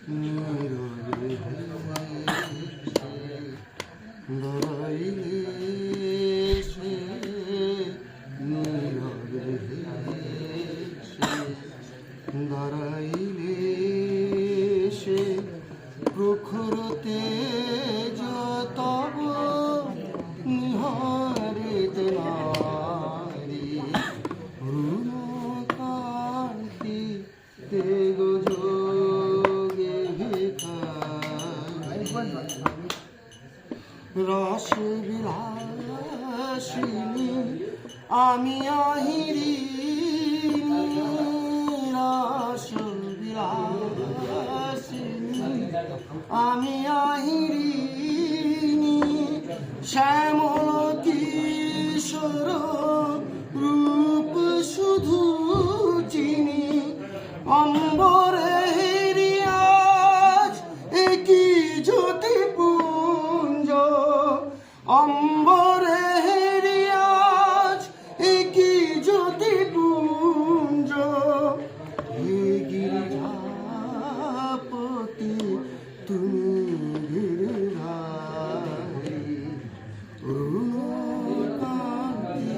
নীরবে দাঁড়াইলে সে নীরবে দাঁড়াইলে সে প্রখর তেজ তব নিহারিতে নারী রুণ কান্তি তেগ যোগে ভিখারি রস বিলাসিনী আমি আহিরিনী রস বিলাসিনী আমি আহিরিনী শ্যামল কিশোর রূপ শুধু চিনি অম্বরে হেরিয়াজ একই জ্যোতি পুঞ্জ অম্বরে হেরিয়াজ একই জ্যোতি পুঞ্জ হে গিরিজাপতি তুমি গিরিধারী রুণ কান্তি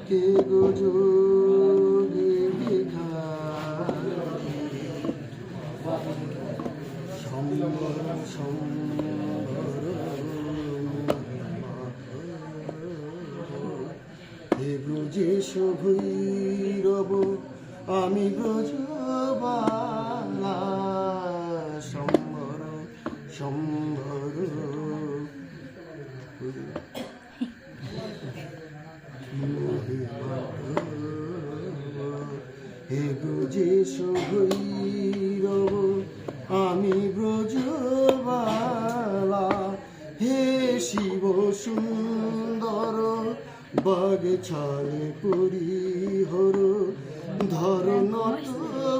কে যোগে ভিখারি সম্বর সম্বর হে ব্রজেশ ভৈরব আমি ব্রজবালা সম্বর সম্বর হে ব্রজেশ ভৈরব আমি ব্রজবালা হে শিব সুন্দর বাগ ছাড়ে পরিহর ধর নত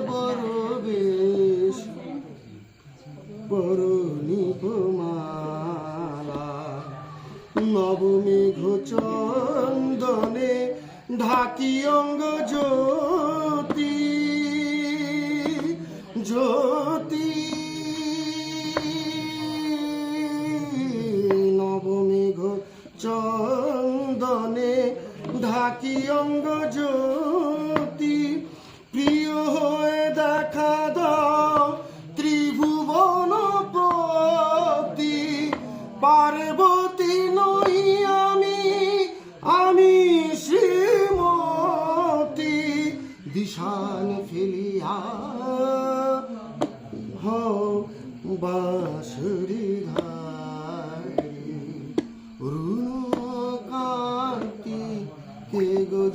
বড় বেশ বড় নিপমালা নবমেঘ চন্দনে ঢাকি অঙ্গ জ্যোতি জ্যোতি নবমেঘ চন্দনে ঢাকি অঙ্গ জ্যোতি প্রিয় হয়ে দেখা দাও ত্রিভুবন পতি পার্বতী নই আমি আমি শ্রীমতী দিশান ফেলিয়া হও বাঁশরি ধারি রুণ কান্তি কে গো